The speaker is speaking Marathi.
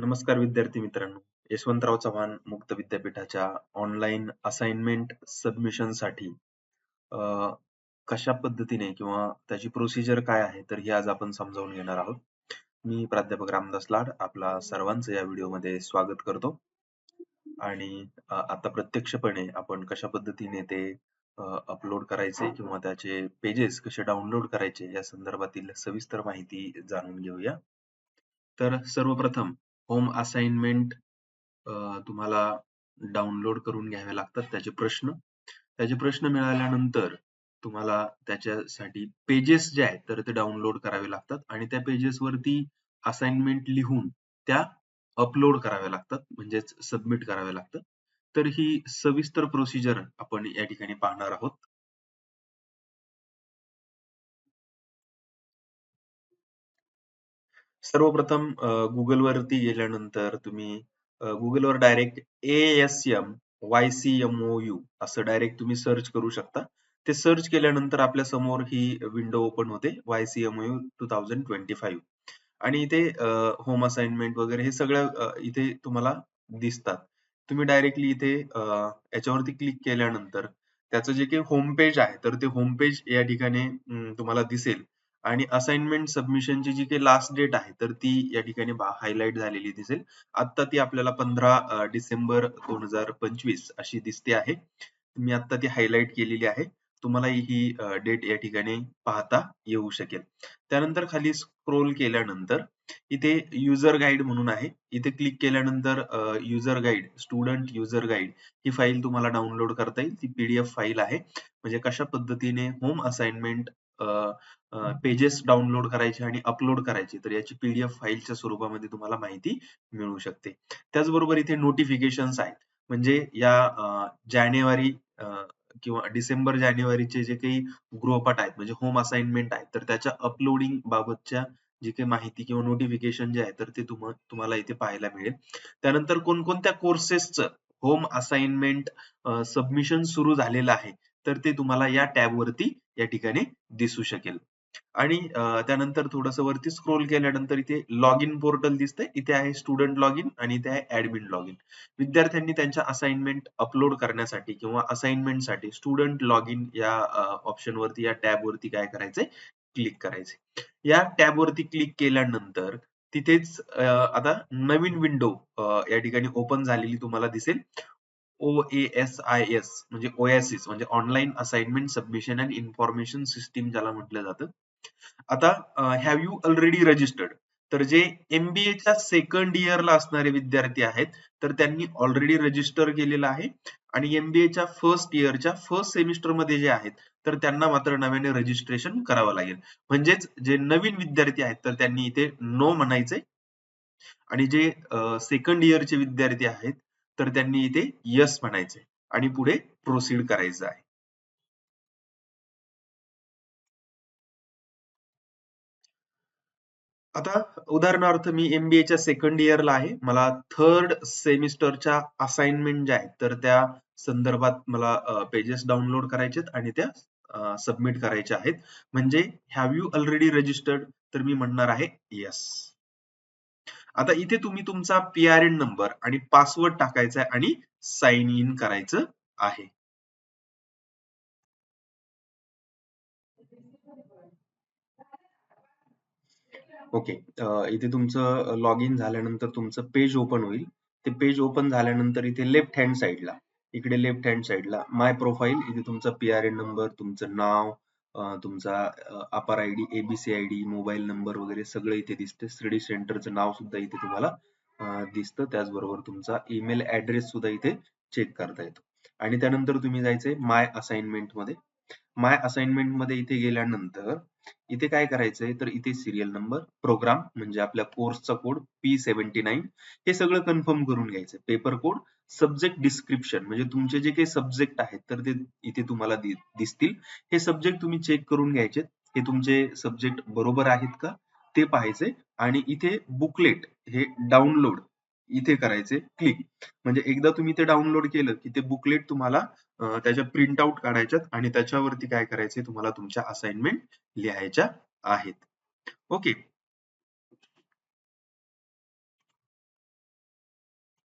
नमस्कार विद्यार्थी मित्रांनो. यशवंतराव चव्हाण मुक्त विद्यापीठाच्या ऑनलाईन असाइनमेंट सबमिशनसाठी कशा पद्धतीने किंवा त्याची प्रोसिजर काय आहे तर ही आज आपण समजावून घेणार आहोत. मी प्राध्यापक रामदास लाड आपला सर्वांचं या व्हिडिओमध्ये स्वागत करतो. आणि आता प्रत्यक्षपणे आपण कशा पद्धतीने ते अपलोड करायचे किंवा त्याचे पेजेस कसे डाउनलोड करायचे या संदर्भातील सविस्तर माहिती जाणून घेऊया. तर सर्वप्रथम होम असाइनमेंट तुम्हाला डाउनलोड करून घ्यावे लागतात त्याचे प्रश्न मिळाल्यानंतर तुम्हाला त्याच्यासाठी पेजेस जे आहेत तर ते डाउनलोड करावे लागतात आणि त्या पेजेस वरती असाइनमेंट लिहून त्या अपलोड कराव्या लागतात, म्हणजेच सबमिट कराव्या लागतात. तर ही सविस्तर प्रोसिजर आपण या ठिकाणी पाहणार आहोत. सर्वप्रथम गुगल वरती गेल्यानंतर तुम्ही गुगलवर डायरेक्ट ASM YCMOU असं डायरेक्ट तुम्ही सर्च करू शकता. ते सर्च केल्यानंतर आपल्या समोर ही विंडो ओपन होते, YCMOU 2025. आणि इथे होम असाइनमेंट वगैरे हे सगळं इथे तुम्हाला दिसतात. तुम्ही डायरेक्टली इथे याच्यावरती क्लिक केल्यानंतर त्याचं जे काही होम पेज आहे तर ते होम पेज या ठिकाणी तुम्हाला दिसेल. आणि असाइनमेंट सबमिशनची जी काही लास्ट डेट आहे तर ती या ठिकाणी हायलाइट झालेली दिसेल. आता ती आपल्याला 15 डिसेंबर 2025 अशी दिसते आहे. मी आता ती हायलाइट केलेली आहे. तुम्हाला ही डेट या ठिकाणी पाहता येऊ शकेल. त्यानंतर खाली स्क्रोल केल्यानंतर इथे युजर गाईड म्हणून आहे. इथे क्लिक केल्यानंतर user guide, student user guide ही फाईल तुम्हाला डाउनलोड करता येईल. ती PDF फाईल आहे. म्हणजे कशा पद्धतीने होम असाइनमेंट पेजेस डाउनलोड करायचे आणि अपलोड करायचे तर याची PDF फाईलच्या स्वरूपामध्ये तुम्हाला माहिती मिळू शकते. त्याचबरोबर इथे नोटिफिकेशन्स आहेत. म्हणजे या जानेवारी किंवा डिसेंबर जानेवारीचे जे काही गृहपाठ आहेत म्हणजे होम असाइनमेंट आहेत तर त्याच्या अपलोडिंग बाबतच्या जी काही माहिती किंवा नोटिफिकेशन जे आहे तर ते तुम्हाला इथे पाहायला मिळेल. त्यानंतर कोणकोणत्या कोर्सेसचं होम असाइनमेंट सबमिशन सुरू झालेलं आहे तर ते तुम्हाला या टॅब वरती या ठिकाणी दिसू शकेल. आणि त्यानंतर थोडंसं वरती स्क्रोल केल्यानंतर इथे लॉग इन पोर्टल दिसतंय. इथे आहे स्टुडंट लॉग इन आणि इथे आहे ऍडमिन लॉग इन. विद्यार्थ्यांनी त्यांच्या असाइनमेंट अपलोड करण्यासाठी किंवा असाइनमेंटसाठी स्टुडंट लॉग इन या ऑप्शन वरती या टॅब वरती काय करायचंय, क्लिक करायचंय. या टॅब वरती क्लिक केल्यानंतर तिथेच आता नवीन विंडो या ठिकाणी ओपन झालेली तुम्हाला दिसेल. OASIS म्हणजे ओएसिस म्हणजे online assignment submission and information system ज्याला म्हटलं जातं. आता हॅव यू ऑलरेडी रजिस्टर्ड तर जे MBA च्या सेकंड इयरला असणारे विद्यार्थी आहेत तर त्यांनी ऑलरेडी रजिस्टर केलेलं आहे. आणि MBA च्या फर्स्ट इयरच्या फर्स्ट सेमिस्टर मध्ये जे आहेत तर त्यांना मात्र नव्याने रजिस्ट्रेशन करावं लागेल. म्हणजेच जे नवीन विद्यार्थी आहेत तर त्यांनी इथे नो म्हणायचंय आणि जे सेकंड इयरचे विद्यार्थी आहेत तर त्यांनी इथे यस म्हणायचंय आणि पुढे प्रोसीड करायचं आहे. आता उदाहरणार्थ मी MBA च्या सेकंड इयरला आहे. मला थर्ड सेमिस्टरच्या असाइनमेंट ज्या आहेत तर त्या संदर्भात मला पेजेस डाउनलोड करायचेत आणि त्या सबमिट करायच्या आहेत. म्हणजे हॅव यू ऑलरेडी रजिस्टर्ड तर मी म्हणणार आहे येस. आता इथे तुम्ही तुमचा PRN नंबर आणि पासवर्ड टाकायचा आहे आणि साइन इन करायचं आहे. ओके. इथे तुमचं लॉग इन झाल्यानंतर तुमचं पेज ओपन होईल. ते पेज ओपन झाल्यानंतर इथे लेफ्ट हँड साइडला इकडे लेफ्ट हँड साइडला माय प्रोफाईल इथे तुमचा PRN नंबर, तुमचं नाव, तुमचा अपार ID, ABC ID, mobile number वगैरे सगळं इथे दिसते. स्टडी सेंटरचं नाव सुद्धा इथे तुम्हाला दिसतं. त्याचबरोबर तुमचा ईमेल ऍड्रेस सुद्धा इथे चेक करता येतो. आणि त्यानंतर तुम्ही जायचंय माय असाइनमेंट मध्ये. माय असाइनमेंट मध्ये इथे गेल्यानंतर इथे काय करायचंय तर इथे सिरियल नंबर, प्रोग्राम म्हणजे आपल्या कोर्सचा कोड P79 हे सगळं कन्फर्म करून घ्यायचं. पेपर कोड, सब्जेक्ट डिस्क्रिप्शन म्हणजे तुमचे जे काही सब्जेक्ट आहेत तर ते इथे तुम्हाला दिसतील. हे सब्जेक्ट तुम्ही चेक करून घ्यायचे. हे तुमचे सब्जेक्ट बरोबर आहेत का ते पाहायचे. आणि इथे बुकलेट हे डाउनलोड इथे करायचे क्लिक. म्हणजे एकदा तुम्ही ते डाउनलोड केलं की ते बुकलेट तुम्हाला त्याच्या प्रिंट आउट काढायच्यात आणि त्याच्यावरती काय करायचंय तुम्हाला तुमच्या असाइनमेंट लिहायच्या आहेत. ओके.